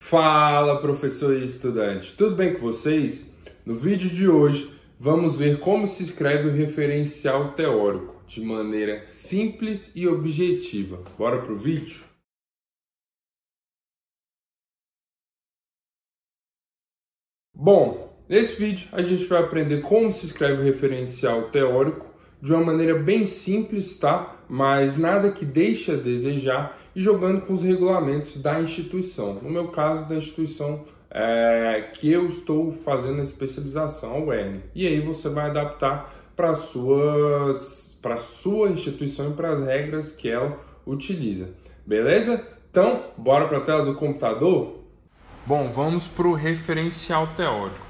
Fala, professor e estudante, tudo bem com vocês? No vídeo de hoje vamos ver como se escreve o referencial teórico de maneira simples e objetiva. Bora pro vídeo? Bom, nesse vídeo a gente vai aprender como se escreve o referencial teórico de uma maneira bem simples, tá? Mas nada que deixe a desejar e jogando com os regulamentos da instituição. No meu caso, da instituição que eu estou fazendo a especialização, a UERN. E aí você vai adaptar para a sua instituição e para as regras que ela utiliza. Beleza? Então, bora para a tela do computador? Bom, vamos para o referencial teórico.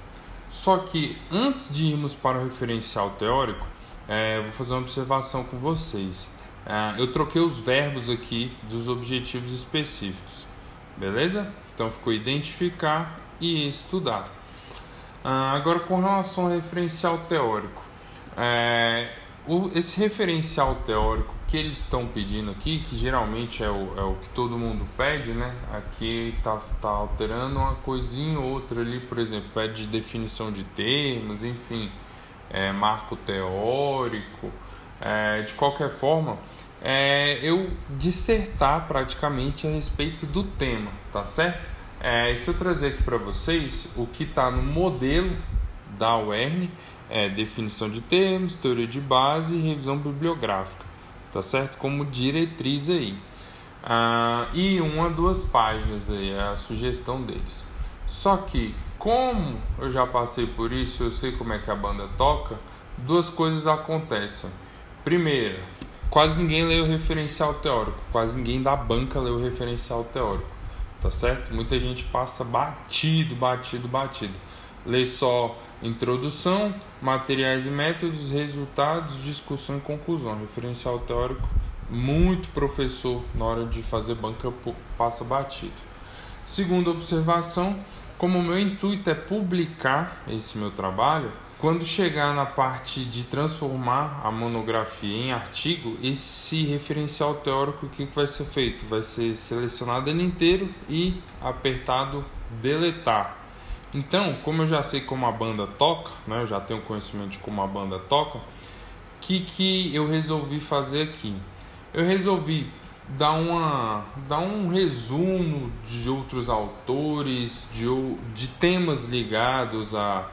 Só que antes de irmos para o referencial teórico, vou fazer uma observação com vocês. Eu troquei os verbos aqui dos objetivos específicos, beleza? Então ficou identificar e estudar. Agora, com relação ao referencial teórico, esse referencial teórico que eles estão pedindo aqui, que geralmente é o que todo mundo pede, né? Aqui tá alterando uma coisinha ou outra ali, por exemplo, pede definição de termos, enfim, marco teórico. De qualquer forma, eu dissertar praticamente a respeito do tema, tá certo? Se eu trazer aqui para vocês o que está no modelo da UERN, definição de termos, teoria de base e revisão bibliográfica, tá certo? Como diretriz aí. E 1 a 2 páginas aí, é a sugestão deles. Só que, como eu já passei por isso, eu sei como é que a banda toca, duas coisas acontecem. Primeiro, quase ninguém lê o referencial teórico, quase ninguém da banca lê o referencial teórico, tá certo? Muita gente passa batido. Lê só introdução, materiais e métodos, resultados, discussão e conclusão. Referencial teórico, muito professor na hora de fazer banca passa batido. Segunda observação, como o meu intuito é publicar esse meu trabalho, quando chegar na parte de transformar a monografia em artigo, esse referencial teórico, o que vai ser feito? Vai ser selecionado ele inteiro e apertado deletar. Então, como eu já sei como a banda toca, né, eu já tenho conhecimento de como a banda toca, o que eu resolvi fazer aqui? Eu resolvi dar um resumo de outros autores, de temas ligados a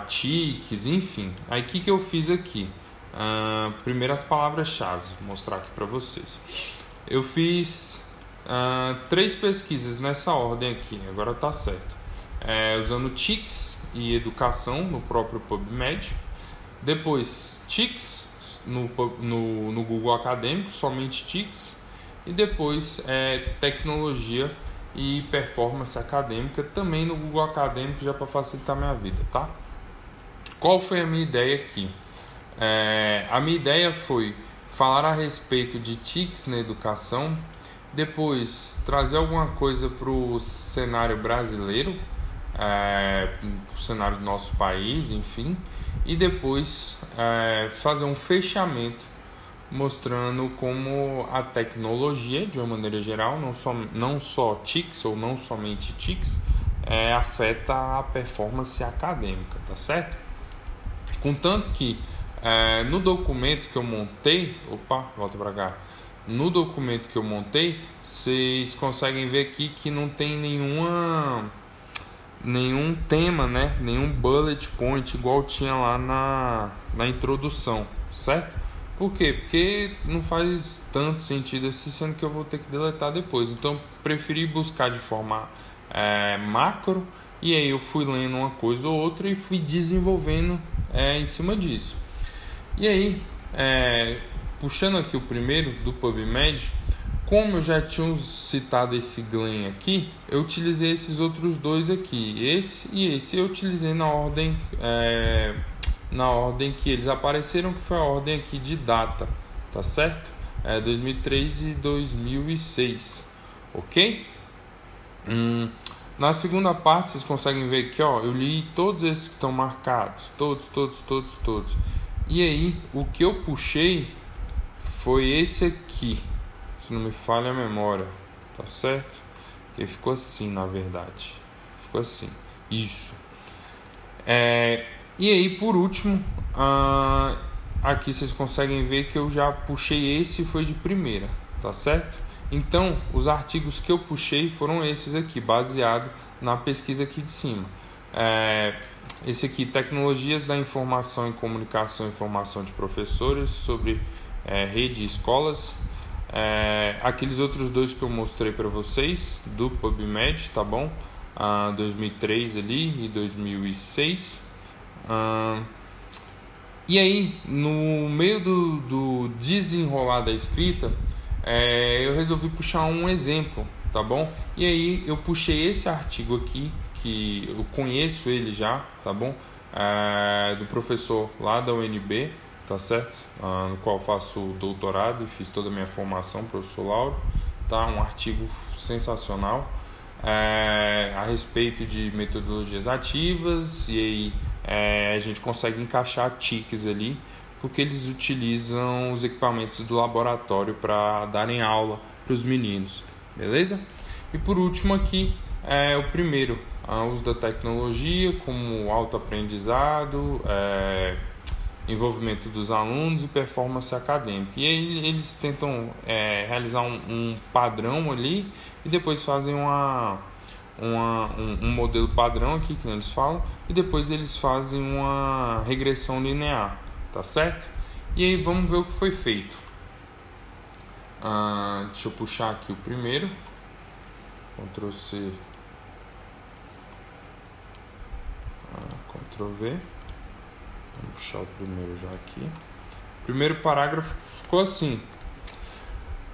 TICs, enfim. Aí o que eu fiz aqui? Primeiro as palavras-chave, vou mostrar aqui para vocês. Eu fiz 3 pesquisas nessa ordem aqui, agora tá certo. Usando TICs e educação no próprio PubMed. Depois TICs no Google Acadêmico, somente TICs. E depois tecnologia e performance acadêmica também no Google Acadêmico, já para facilitar minha vida, tá? Qual foi a minha ideia aqui? A minha ideia foi falar a respeito de TICs na educação, depois trazer alguma coisa para o cenário brasileiro, o cenário do nosso país, enfim, e depois fazer um fechamento mostrando como a tecnologia, de uma maneira geral, não só TICs ou não somente TICs, afeta a performance acadêmica, tá certo? Contanto que no documento que eu montei, no documento que eu montei, vocês conseguem ver aqui que não tem nenhum tema, né? Nenhum bullet point igual tinha lá na introdução, certo? Por quê? Porque não faz tanto sentido assim, sendo que eu vou ter que deletar depois. Então, preferi buscar de forma macro, e aí eu fui lendo uma coisa ou outra e fui desenvolvendo em cima disso. E aí, puxando aqui o primeiro do PubMed, como eu já tinha citado esse Glenn aqui, eu utilizei esses outros dois aqui, esse e esse. Eu utilizei na ordem que eles apareceram, que foi a ordem aqui de data, tá certo? 2003 e 2006, ok? Na segunda parte, vocês conseguem ver aqui, ó, eu li todos esses que estão marcados, todos. E aí, o que eu puxei foi esse aqui, se não me falha a memória, tá certo? porque ficou assim, na verdade. Ficou assim. Isso. E aí, por último, aqui vocês conseguem ver que eu já puxei esse e foi de primeira, tá certo? Então, os artigos que eu puxei foram esses aqui, baseado na pesquisa aqui de cima. Esse aqui, Tecnologias da Informação e Comunicação e Formação de Professores sobre Rede e Escolas. Aqueles outros dois que eu mostrei para vocês, do PubMed, tá bom? 2003 ali e 2006. E aí, no meio do desenrolar da escrita, eu resolvi puxar um exemplo, tá bom? E aí eu puxei esse artigo aqui, que eu conheço ele já, tá bom? Do professor lá da UNB, tá certo? No qual faço doutorado e fiz toda a minha formação, professor Lauro, tá? Um artigo sensacional a respeito de metodologias ativas, e aí a gente consegue encaixar TICs ali, porque eles utilizam os equipamentos do laboratório para darem aula para os meninos, beleza? E por último aqui, o primeiro, o uso da tecnologia como autoaprendizado, envolvimento dos alunos e performance acadêmica. E aí eles tentam realizar um padrão ali e depois fazem um modelo padrão aqui, que eles falam, e depois eles fazem uma regressão linear, tá certo? E aí vamos ver o que foi feito. Deixa eu puxar aqui o primeiro, Ctrl C, Ctrl V. Vamos puxar o primeiro já aqui. O primeiro parágrafo ficou assim: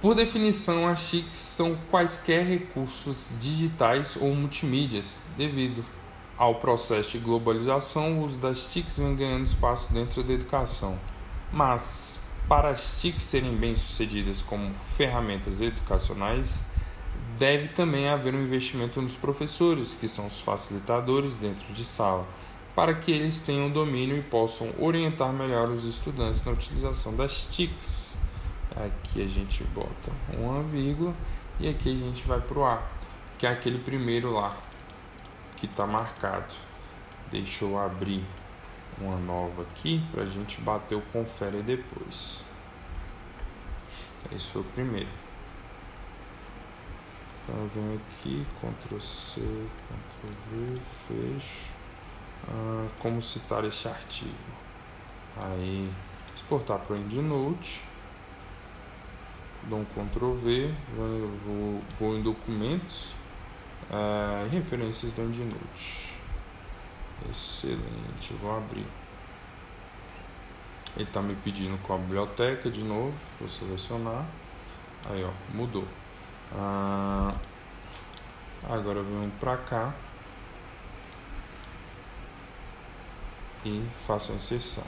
por definição, as TICs são quaisquer recursos digitais ou multimídias. Devido ao processo de globalização, o uso das TICs vem ganhando espaço dentro da educação. Mas, para as TICs serem bem-sucedidas como ferramentas educacionais, deve também haver um investimento nos professores, que são os facilitadores dentro de sala, para que eles tenham domínio e possam orientar melhor os estudantes na utilização das TICs. Aqui a gente bota uma vírgula e aqui a gente vai para o A, que é aquele primeiro lá que está marcado. Deixa eu abrir uma nova aqui para a gente bater o confere depois. Esse foi o primeiro. Então eu venho aqui, Ctrl C, Ctrl V, fecho. Como citar este artigo? Aí, exportar para o EndNote. Dou um Ctrl V, vou em documentos, referências do EndNote. Excelente, vou abrir. Ele está me pedindo com a biblioteca de novo, vou selecionar. Aí, ó, mudou. Agora eu venho para cá e faço a inserção.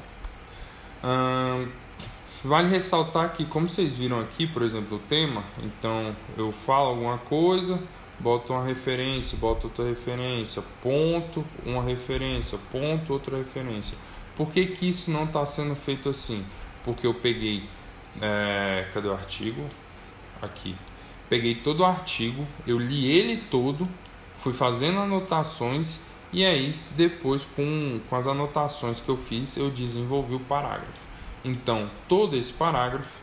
Vale ressaltar que, como vocês viram aqui, por exemplo, o tema, então eu falo alguma coisa, boto uma referência, boto outra referência, ponto, uma referência, ponto, outra referência. Por que que isso não está sendo feito assim? Porque eu peguei, cadê o artigo? Aqui. Peguei todo o artigo, eu li ele todo, fui fazendo anotações e aí depois com as anotações que eu fiz, eu desenvolvi o parágrafo. Então, todo esse parágrafo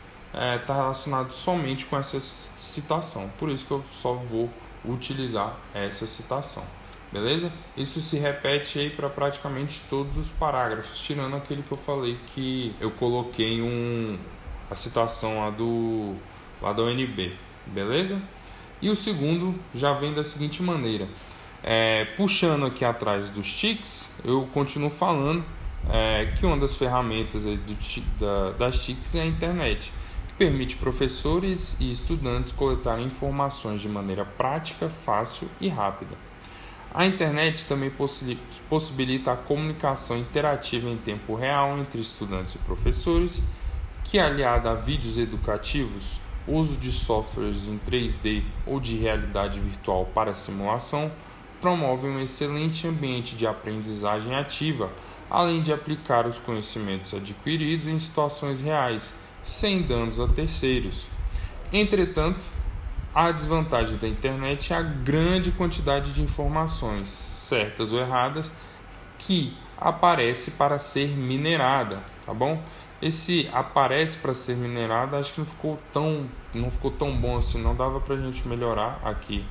está relacionado somente com essa citação. Por isso que eu só vou utilizar essa citação. Beleza? Isso se repete aí para praticamente todos os parágrafos, tirando aquele que eu falei que eu coloquei a citação lá da UNB. Beleza? E o segundo já vem da seguinte maneira. Puxando aqui atrás dos TICs, eu continuo falando que uma das ferramentas das TICs é a internet, que permite professores e estudantes coletarem informações de maneira prática, fácil e rápida. A internet também possibilita a comunicação interativa em tempo real entre estudantes e professores, que, aliada a vídeos educativos, uso de softwares em 3D ou de realidade virtual para simulação, promove um excelente ambiente de aprendizagem ativa, além de aplicar os conhecimentos adquiridos em situações reais, sem danos a terceiros. Entretanto, A desvantagem da internet é a grande quantidade de informações, certas ou erradas, que aparece para ser minerada, tá bom? Esse aparece para ser minerada, acho que não ficou tão bom assim, não dava para a gente melhorar aqui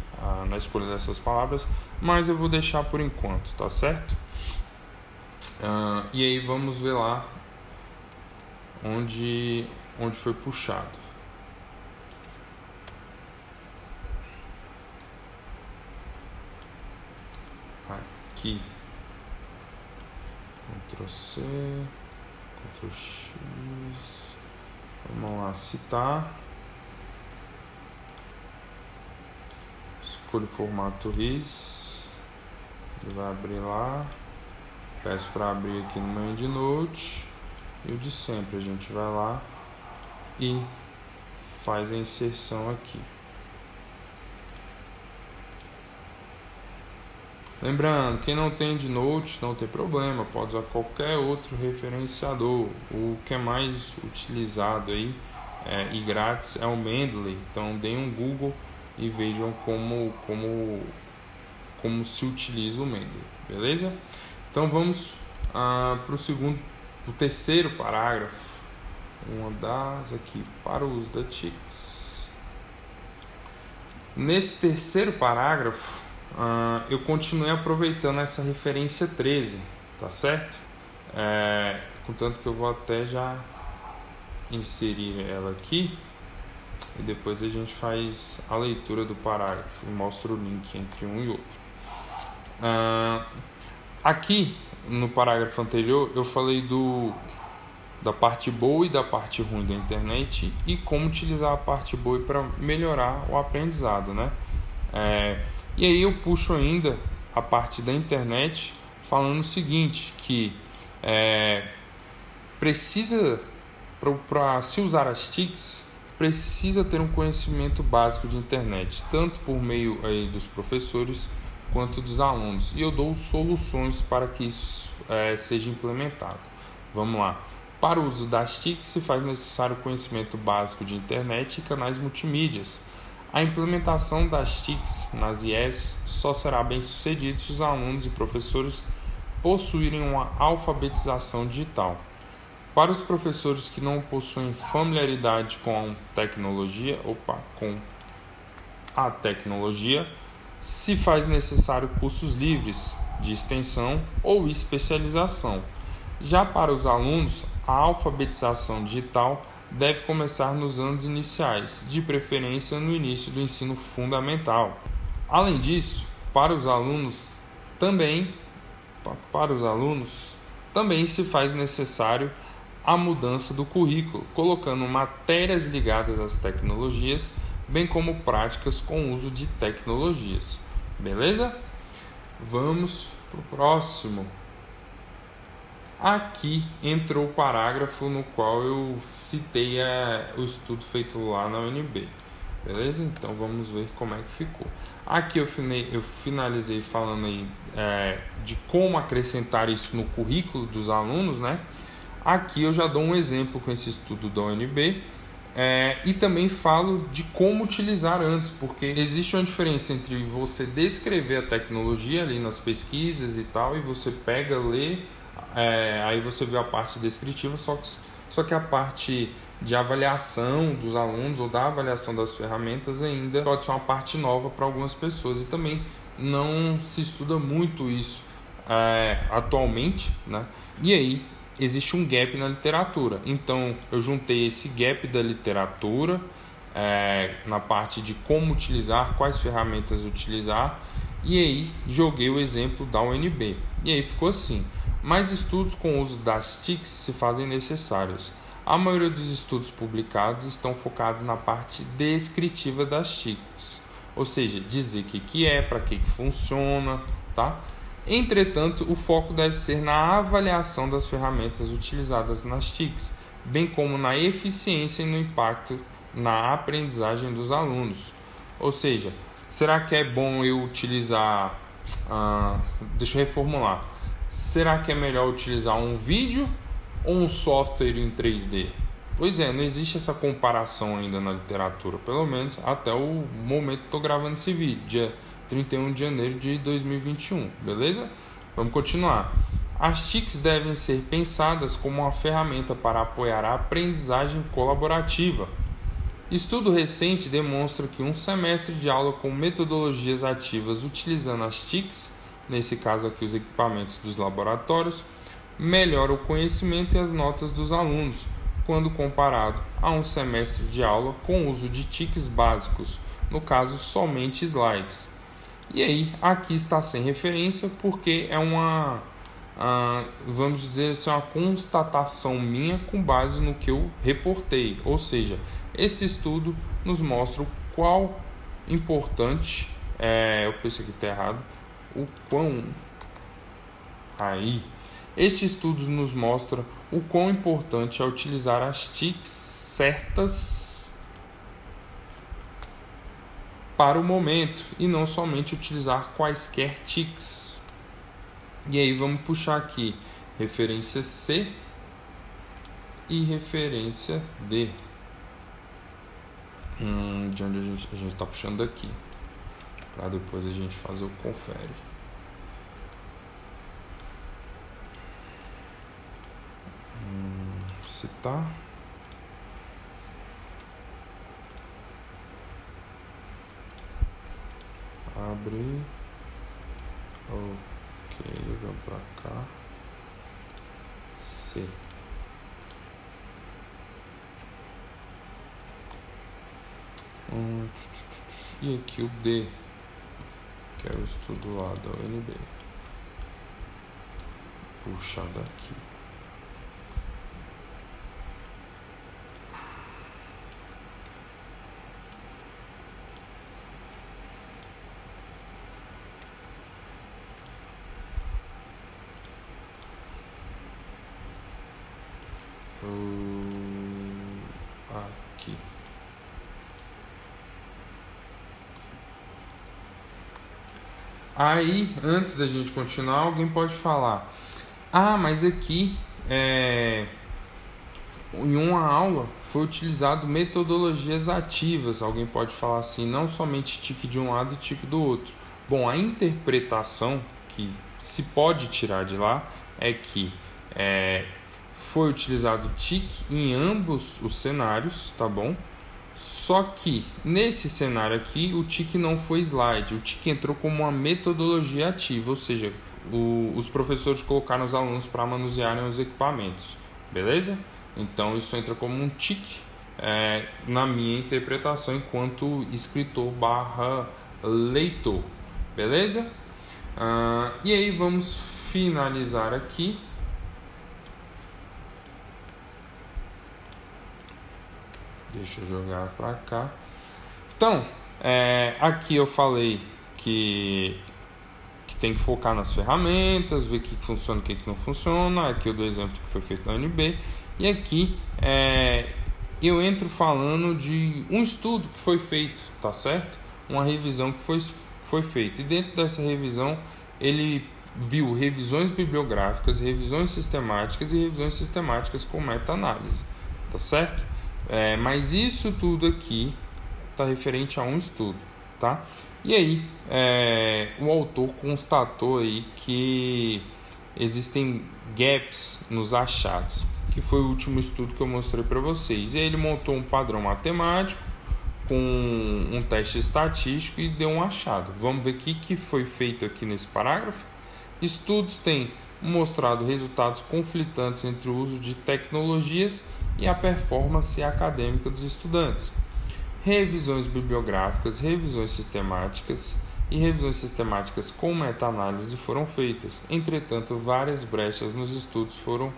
na escolha dessas palavras, mas eu vou deixar por enquanto, tá certo? E aí vamos ver lá onde foi puxado. Aqui, Ctrl C, Ctrl X, vamos lá, citar, escolho o formato RIS, ele vai abrir lá, peço para abrir aqui no meu EndNote, e o de sempre, a gente vai lá e faz a inserção aqui. Lembrando, quem não tem EndNote não tem problema, pode usar qualquer outro referenciador. O que é mais utilizado aí e grátis é o Mendeley. Então deem um Google e vejam como se utiliza o Mendeley, beleza? Então vamos para o terceiro parágrafo. Uma das aqui para o uso da TICS. Nesse terceiro parágrafo, eu continuei aproveitando essa referência 13, tá certo? Contanto que eu vou até já inserir ela aqui e depois a gente faz a leitura do parágrafo e mostra o link entre um e outro. Aqui no parágrafo anterior eu falei da parte boa e da parte ruim da internet e como utilizar a parte boa para melhorar o aprendizado, né? E aí eu puxo ainda a parte da internet falando o seguinte, que precisa, para se usar as TICs, precisa ter um conhecimento básico de internet, tanto por meio aí dos professores quanto dos alunos. E eu dou soluções para que isso seja implementado. Vamos lá. Para o uso das TICs se faz necessário conhecimento básico de internet e canais multimídias. A implementação das TICs nas IES só será bem sucedida se os alunos e professores possuírem uma alfabetização digital. Para os professores que não possuem familiaridade com a tecnologia, se faz necessário cursos livres de extensão ou especialização. Já para os alunos, a alfabetização digital deve começar nos anos iniciais, de preferência no início do ensino fundamental. Além disso, para os alunos também se faz necessário a mudança do currículo, colocando matérias ligadas às tecnologias, bem como práticas com uso de tecnologias. Beleza? Vamos para o próximo. Aqui entrou o parágrafo no qual eu citei o estudo feito lá na UNB. Beleza? Então vamos ver como é que ficou. Aqui eu finalizei falando aí de como acrescentar isso no currículo dos alunos, né? Aqui eu já dou um exemplo com esse estudo da UNB e também falo de como utilizar antes, porque existe uma diferença entre você descrever a tecnologia ali nas pesquisas e tal, e você pega, lê, aí você vê a parte descritiva, só que a parte de avaliação dos alunos ou da avaliação das ferramentas ainda pode ser uma parte nova para algumas pessoas e também não se estuda muito isso atualmente, né? E aí existe um gap na literatura, então eu juntei esse gap da literatura na parte de como utilizar, quais ferramentas utilizar, e aí joguei o exemplo da UNB, e aí ficou assim: mais estudos com o uso das TICs se fazem necessários. A maioria dos estudos publicados estão focados na parte descritiva das TICs, ou seja, dizer o que é, para que funciona, tá? Entretanto, o foco deve ser na avaliação das ferramentas utilizadas nas TICs, bem como na eficiência e no impacto na aprendizagem dos alunos. Ou seja, será que é bom eu utilizar... deixa eu reformular. Será que é melhor utilizar um vídeo ou um software em 3D? Pois é, não existe essa comparação ainda na literatura, pelo menos até o momento que estou gravando esse vídeo, dia 31 de janeiro de 2021, beleza? Vamos continuar. As TICs devem ser pensadas como uma ferramenta para apoiar a aprendizagem colaborativa. Estudo recente demonstra que um semestre de aula com metodologias ativas utilizando as TICs, nesse caso aqui os equipamentos dos laboratórios, melhora o conhecimento e as notas dos alunos, quando comparado a um semestre de aula com uso de TICs básicos, no caso somente slides. E aí, aqui está sem referência porque é vamos dizer assim, uma constatação minha com base no que eu reportei. Ou seja, esse estudo nos mostra o qual importante, eu pensei que está errado, Este estudo nos mostra o quão importante é utilizar as TICs certas para o momento e não somente utilizar quaisquer TICs. E aí vamos puxar aqui referência C e referência D. De onde a gente está puxando daqui, para depois a gente fazer o confere. Citar. Abrir. Ok, vamos para cá. C. E aqui o D, que é o estudo lá da UNB. Puxar daqui. Aqui. Aí, antes da gente continuar, alguém pode falar: mas aqui em uma aula foi utilizado metodologias ativas. Alguém pode falar assim, não somente TIC de um lado e TIC do outro. Bom, a interpretação que se pode tirar de lá é que foi utilizado TIC em ambos os cenários, tá bom? Só que nesse cenário aqui o TIC não foi slide, o TIC entrou como uma metodologia ativa, ou seja, os professores colocaram os alunos para manusearem os equipamentos, beleza? Então isso entra como um TIC na minha interpretação enquanto escritor / leitor, beleza? E aí vamos finalizar aqui. Deixa eu jogar para cá. Então, aqui eu falei que tem que focar nas ferramentas, ver o que funciona e o que não funciona. Aqui eu dou exemplo que foi feito na UNB. E aqui eu entro falando de um estudo que foi feito, tá certo? Uma revisão que foi feita. E dentro dessa revisão ele viu revisões bibliográficas, revisões sistemáticas e revisões sistemáticas com meta-análise, tá certo? Mas isso tudo aqui está referente a um estudo, tá? E aí o autor constatou aí que existem gaps nos achados, que foi o último estudo que eu mostrei para vocês. E aí ele montou um padrão matemático com um teste estatístico e deu um achado. Vamos ver o que foi feito aqui nesse parágrafo. Estudos têm mostrado resultados conflitantes entre o uso de tecnologias e a performance acadêmica dos estudantes. Revisões bibliográficas, revisões sistemáticas e revisões sistemáticas com meta-análise foram feitas. Entretanto, várias brechas nos estudos foram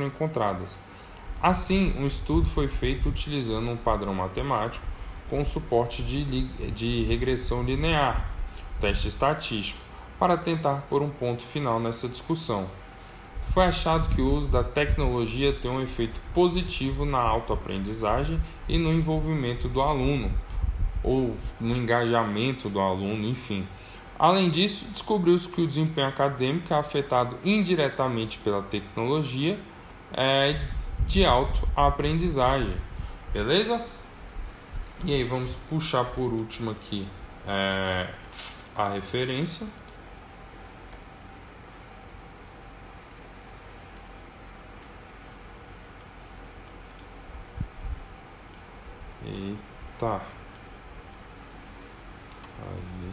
encontradas. Assim, um estudo foi feito utilizando um padrão matemático com suporte de regressão linear, teste estatístico, para tentar pôr um ponto final nessa discussão. Foi achado que o uso da tecnologia tem um efeito positivo na autoaprendizagem e no envolvimento do aluno, ou no engajamento do aluno, enfim. Além disso, descobriu-se que o desempenho acadêmico é afetado indiretamente pela tecnologia, de autoaprendizagem, beleza? E aí vamos puxar por último aqui a referência. Eita. Aí.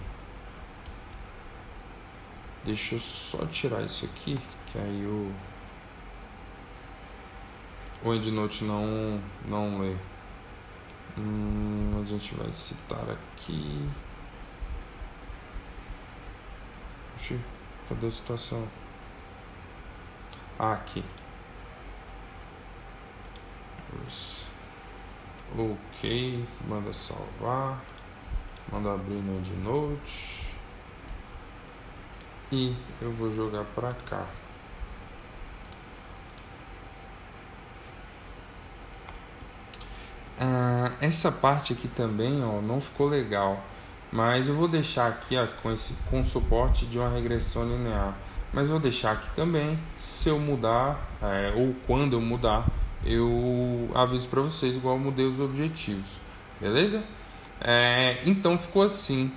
Deixa eu só tirar isso aqui, que aí o EndNote não lê. A gente vai citar aqui. Oxi, cadê a citação? Aqui. Ok, manda salvar, manda abrir no EndNote e eu vou jogar para cá. Essa parte aqui também, ó, não ficou legal, mas eu vou deixar aqui, ó, com suporte de uma regressão linear. Mas eu vou deixar aqui também. Se eu mudar ou quando eu mudar, eu aviso para vocês, igual eu mudei os objetivos, beleza? Então ficou assim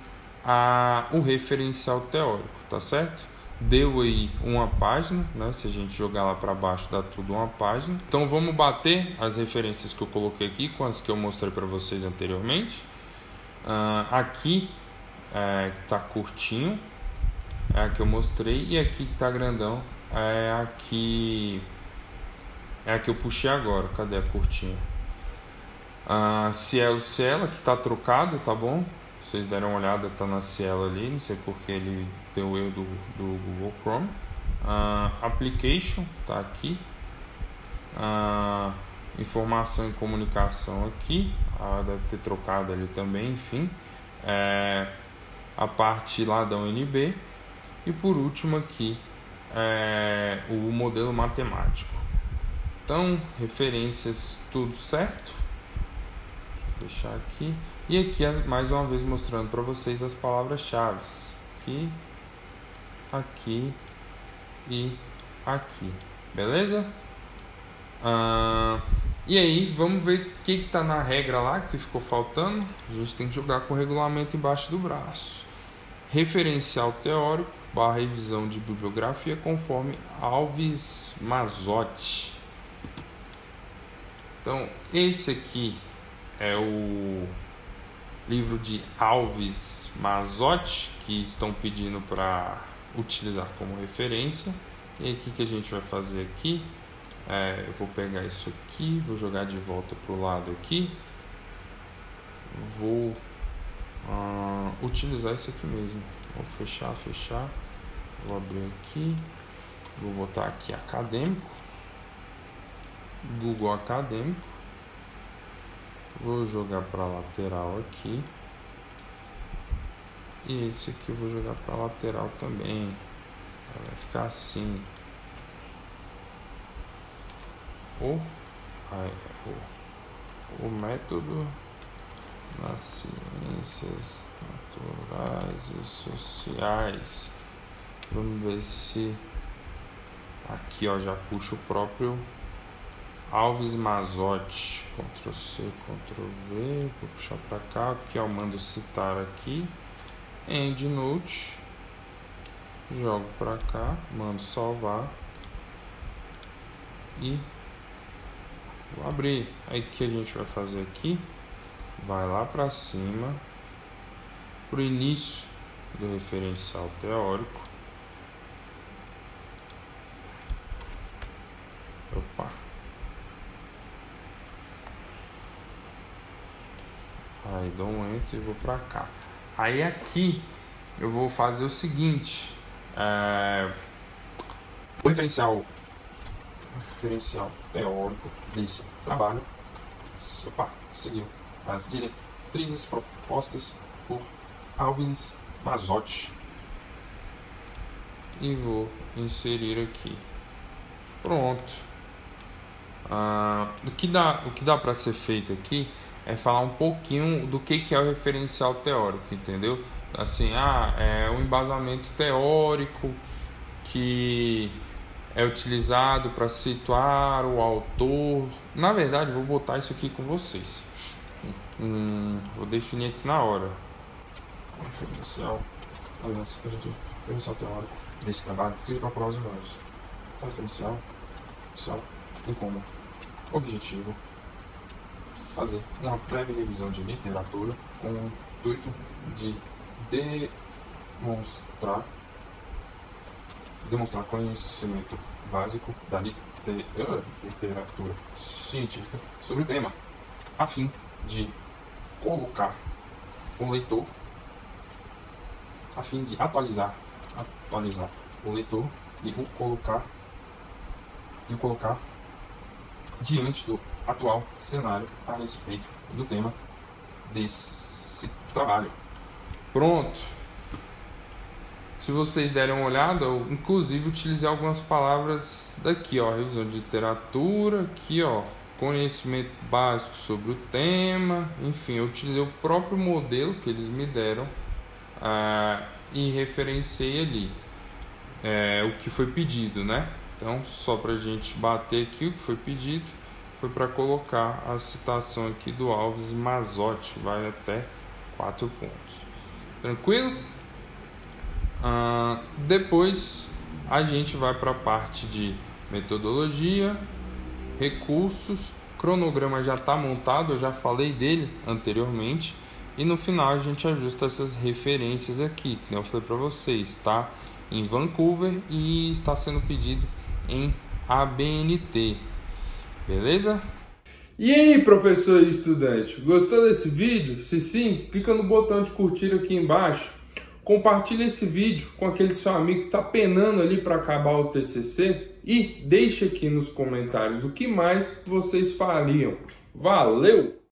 o referencial teórico, tá certo? Deu aí uma página, né? Se a gente jogar lá para baixo dá tudo uma página. Então vamos bater as referências que eu coloquei aqui com as que eu mostrei para vocês anteriormente. Aqui que tá curtinho é a que eu mostrei, e aqui que tá grandão é a que eu puxei agora. Cadê a curtinha? Cielo que tá trocado, tá bom? Vocês deram uma olhada, tá na Cielo ali, não sei porque ele deu erro do Google Chrome. Application tá aqui. Informação e comunicação aqui, deve ter trocado ali também, enfim. A parte lá da UNB. E por último aqui o modelo matemático. Então, referências tudo certo. Deixa eu fechar aqui. E aqui mais uma vez mostrando para vocês as palavras-chave. Aqui, aqui e aqui. Beleza? E aí, vamos ver o que está na regra lá que ficou faltando. A gente tem que jogar com o regulamento embaixo do braço. Referencial teórico / revisão de bibliografia conforme Alves Mazotti. Então, esse aqui é o livro de Alves Mazotti que estão pedindo para utilizar como referência. E aí, o que a gente vai fazer aqui? Eu vou pegar isso aqui, vou jogar de volta para o lado aqui. Vou utilizar isso aqui mesmo. Vou fechar. Vou abrir aqui. Vou botar aqui acadêmico. Google Acadêmico. Vou jogar para lateral aqui. E esse aqui eu vou jogar para lateral também. Vai ficar assim. O método nas ciências naturais e sociais. Vamos ver se aqui, ó, já puxa o próprio Alves Mazotti. Ctrl C, Ctrl V. Vou puxar para cá. Aqui, ó, mando citar aqui. EndNote. Jogo para cá. Mando salvar. E vou abrir. Aí o que a gente vai fazer aqui? Vai lá para cima, para o início do referencial teórico. Opa. Aí dou um enter e vou para cá. Aí aqui eu vou fazer o seguinte: o referencial teórico desse trabalho. Opa, seguiu as diretrizes propostas por Alves Mazotti e vou inserir aqui. Pronto. O que dá para ser feito aqui é falar um pouquinho do que é o referencial teórico, entendeu? Assim, é um embasamento teórico que é utilizado para situar o autor. Na verdade, vou botar isso aqui com vocês. Vou definir aqui na hora. Referencial. Aliás, a gente referencial teórico desse trabalho que para provar os imagens. Referencial tem como objetivo fazer uma prévia revisão de literatura com o intuito de demonstrar conhecimento básico da literatura científica sobre o tema, a fim de colocar o leitor, a fim de atualizar o leitor e o colocar diante do atual cenário a respeito do tema desse trabalho. Pronto. Se vocês derem uma olhada, eu inclusive utilizei algumas palavras daqui, ó, revisão de literatura, aqui, ó, conhecimento básico sobre o tema, enfim, eu utilizei o próprio modelo que eles me deram e referenciei ali o que foi pedido, né? Então, só para a gente bater aqui o que foi pedido, foi para colocar a citação aqui do Alves Mazzotti, vai até 4 pontos. Tranquilo? Depois a gente vai para a parte de metodologia, recursos, cronograma já está montado, eu já falei dele anteriormente, e no final a gente ajusta essas referências aqui, que eu falei para vocês, está em Vancouver e está sendo pedido em ABNT, beleza? E aí, professor e estudante, gostou desse vídeo? Se sim, clica no botão de curtir aqui embaixo. Compartilhe esse vídeo com aquele seu amigo que está penando ali para acabar o TCC e deixe aqui nos comentários o que mais vocês fariam. Valeu!